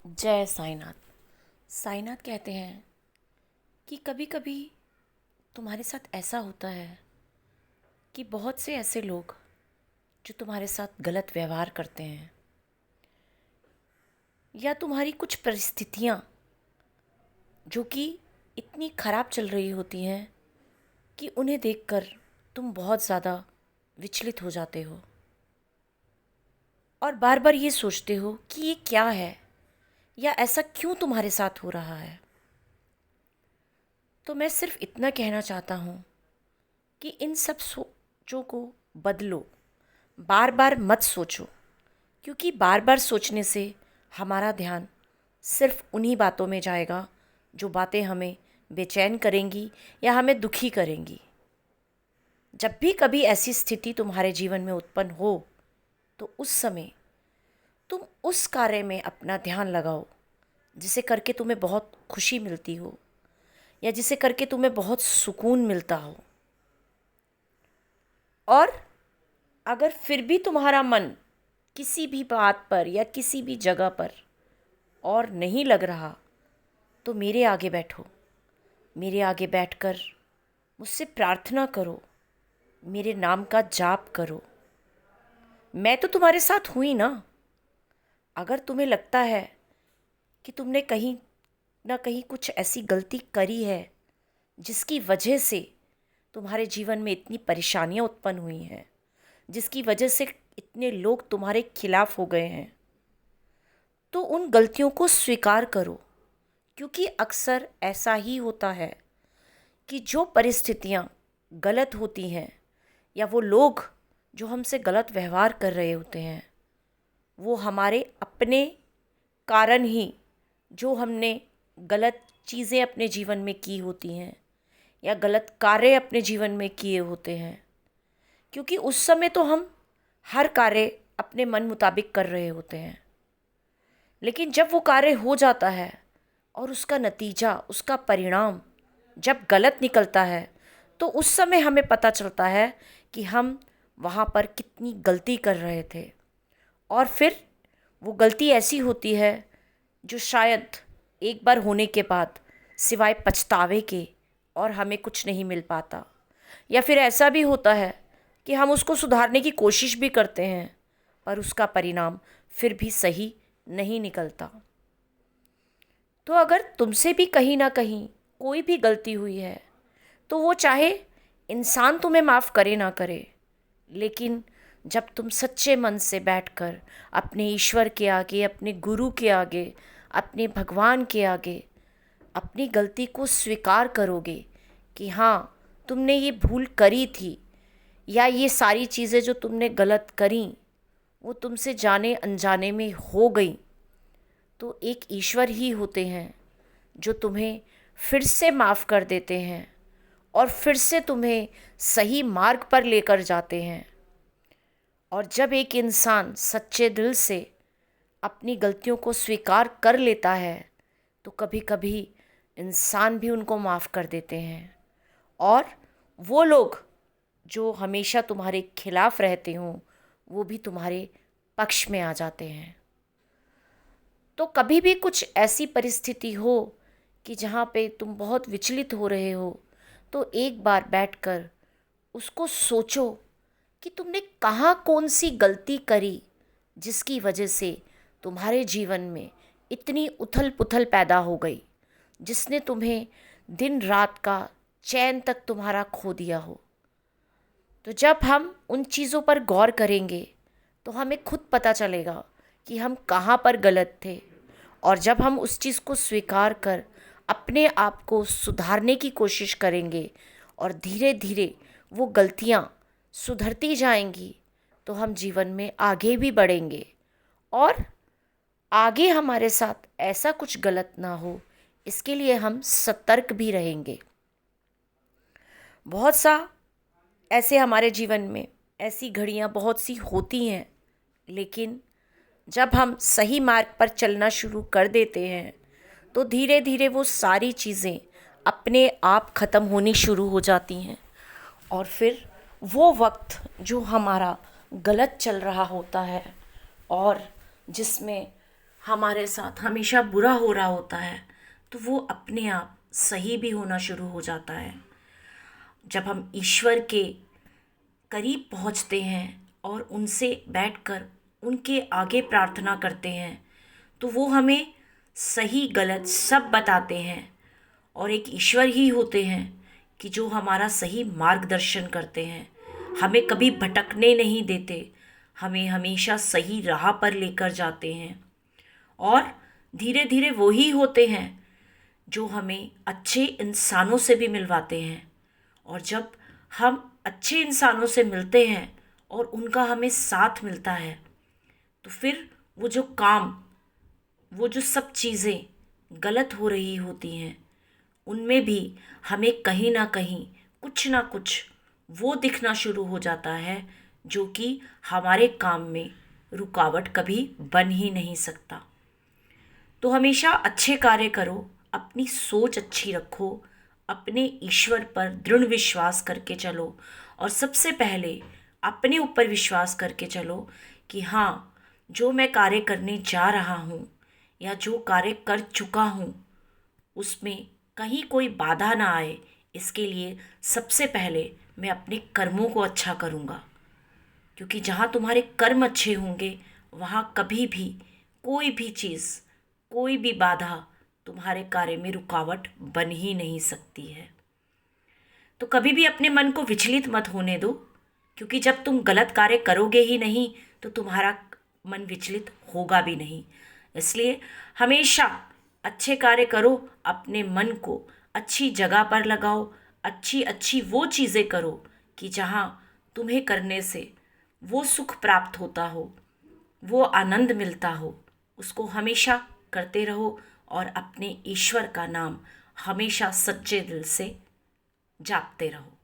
जय साईनाथ। साईनाथ कहते हैं कि कभी कभी तुम्हारे साथ ऐसा होता है कि बहुत से ऐसे लोग जो तुम्हारे साथ गलत व्यवहार करते हैं, या तुम्हारी कुछ परिस्थितियाँ जो कि इतनी ख़राब चल रही होती हैं कि उन्हें देखकर तुम बहुत ज़्यादा विचलित हो जाते हो और बार बार ये सोचते हो कि ये क्या है, या ऐसा क्यों तुम्हारे साथ हो रहा है। तो मैं सिर्फ इतना कहना चाहता हूँ कि इन सब सोचों को बदलो। बार बार मत सोचो, क्योंकि बार बार सोचने से हमारा ध्यान सिर्फ उन्हीं बातों में जाएगा जो बातें हमें बेचैन करेंगी या हमें दुखी करेंगी। जब भी कभी ऐसी स्थिति तुम्हारे जीवन में उत्पन्न हो तो उस समय तुम उस कार्य में अपना ध्यान लगाओ जिसे करके तुम्हें बहुत खुशी मिलती हो, या जिसे करके तुम्हें बहुत सुकून मिलता हो। और अगर फिर भी तुम्हारा मन किसी भी बात पर या किसी भी जगह पर और नहीं लग रहा, तो मेरे आगे बैठो। मेरे आगे बैठकर मुझसे प्रार्थना करो, मेरे नाम का जाप करो। मैं तो तुम्हारे साथ हुई ना। अगर तुम्हें लगता है कि तुमने कहीं ना कहीं कुछ ऐसी गलती करी है जिसकी वजह से तुम्हारे जीवन में इतनी परेशानियां उत्पन्न हुई हैं, जिसकी वजह से इतने लोग तुम्हारे खिलाफ हो गए हैं, तो उन गलतियों को स्वीकार करो। क्योंकि अक्सर ऐसा ही होता है कि जो परिस्थितियां गलत होती हैं या वो लोग जो हमसे गलत व्यवहार कर रहे होते हैं, वो हमारे अपने कारण ही, जो हमने गलत चीज़ें अपने जीवन में की होती हैं या गलत कार्य अपने जीवन में किए होते हैं। क्योंकि उस समय तो हम हर कार्य अपने मन मुताबिक कर रहे होते हैं, लेकिन जब वो कार्य हो जाता है और उसका नतीजा, उसका परिणाम जब गलत निकलता है, तो उस समय हमें पता चलता है कि हम वहाँ पर कितनी गलती कर रहे थे। और फिर वो गलती ऐसी होती है जो शायद एक बार होने के बाद सिवाय पछतावे के और हमें कुछ नहीं मिल पाता। या फिर ऐसा भी होता है कि हम उसको सुधारने की कोशिश भी करते हैं, पर उसका परिणाम फिर भी सही नहीं निकलता। तो अगर तुमसे भी कहीं ना कहीं कोई भी गलती हुई है, तो वो चाहे इंसान तुम्हें माफ़ करे ना करे, लेकिन जब तुम सच्चे मन से बैठकर अपने ईश्वर के आगे, अपने गुरु के आगे, अपने भगवान के आगे अपनी गलती को स्वीकार करोगे कि हाँ, तुमने ये भूल करी थी, या ये सारी चीज़ें जो तुमने गलत करी वो तुमसे जाने अनजाने में हो गई, तो एक ईश्वर ही होते हैं जो तुम्हें फिर से माफ़ कर देते हैं और फिर से तुम्हें सही मार्ग पर लेकर जाते हैं। और जब एक इंसान सच्चे दिल से अपनी गलतियों को स्वीकार कर लेता है, तो कभी कभी इंसान भी उनको माफ़ कर देते हैं। और वो लोग जो हमेशा तुम्हारे खिलाफ रहते हों, वो भी तुम्हारे पक्ष में आ जाते हैं। तो कभी भी कुछ ऐसी परिस्थिति हो कि जहाँ पे तुम बहुत विचलित हो रहे हो, तो एक बार बैठकर उसको सोचो कि तुमने कहाँ कौन सी गलती करी जिसकी वजह से तुम्हारे जीवन में इतनी उथल पुथल पैदा हो गई, जिसने तुम्हें दिन रात का चैन तक तुम्हारा खो दिया हो। तो जब हम उन चीज़ों पर गौर करेंगे तो हमें खुद पता चलेगा कि हम कहाँ पर गलत थे। और जब हम उस चीज़ को स्वीकार कर अपने आप को सुधारने की कोशिश करेंगे और धीरे धीरे वो गलतियाँ सुधरती जाएंगी, तो हम जीवन में आगे भी बढ़ेंगे और आगे हमारे साथ ऐसा कुछ गलत ना हो, इसके लिए हम सतर्क भी रहेंगे। बहुत सा ऐसे हमारे जीवन में ऐसी घड़ियाँ बहुत सी होती हैं, लेकिन जब हम सही मार्ग पर चलना शुरू कर देते हैं, तो धीरे धीरे वो सारी चीज़ें अपने आप ख़त्म होनी शुरू हो जाती हैं। और फिर वो वक्त जो हमारा गलत चल रहा होता है और जिसमें हमारे साथ हमेशा बुरा हो रहा होता है, तो वो अपने आप सही भी होना शुरू हो जाता है। जब हम ईश्वर के करीब पहुंचते हैं और उनसे बैठकर उनके आगे प्रार्थना करते हैं, तो वो हमें सही गलत सब बताते हैं। और एक ईश्वर ही होते हैं कि जो हमारा सही मार्गदर्शन करते हैं, हमें कभी भटकने नहीं देते, हमें हमेशा सही राह पर लेकर जाते हैं। और धीरे धीरे वो ही होते हैं जो हमें अच्छे इंसानों से भी मिलवाते हैं। और जब हम अच्छे इंसानों से मिलते हैं और उनका हमें साथ मिलता है, तो फिर वो जो काम, वो जो सब चीज़ें गलत हो रही होती हैं, उनमें भी हमें कहीं ना कुछ वो दिखना शुरू हो जाता है जो कि हमारे काम में रुकावट कभी बन ही नहीं सकता। तो हमेशा अच्छे कार्य करो, अपनी सोच अच्छी रखो, अपने ईश्वर पर दृढ़ विश्वास करके चलो। और सबसे पहले अपने ऊपर विश्वास करके चलो कि हाँ, जो मैं कार्य करने जा रहा हूँ या जो कार्य कर चुका हूँ, उसमें कहीं कोई बाधा ना आए। इसके लिए सबसे पहले मैं अपने कर्मों को अच्छा करूँगा, क्योंकि जहाँ तुम्हारे कर्म अच्छे होंगे, वहाँ कभी भी कोई भी चीज़, कोई भी बाधा तुम्हारे कार्य में रुकावट बन ही नहीं सकती है। तो कभी भी अपने मन को विचलित मत होने दो, क्योंकि जब तुम गलत कार्य करोगे ही नहीं, तो तुम्हारा मन विचलित होगा भी नहीं। इसलिए हमेशा अच्छे कार्य करो, अपने मन को अच्छी जगह पर लगाओ, अच्छी अच्छी वो चीज़ें करो कि जहाँ तुम्हें करने से वो सुख प्राप्त होता हो, वो आनंद मिलता हो, उसको हमेशा करते रहो। और अपने ईश्वर का नाम हमेशा सच्चे दिल से जापते रहो।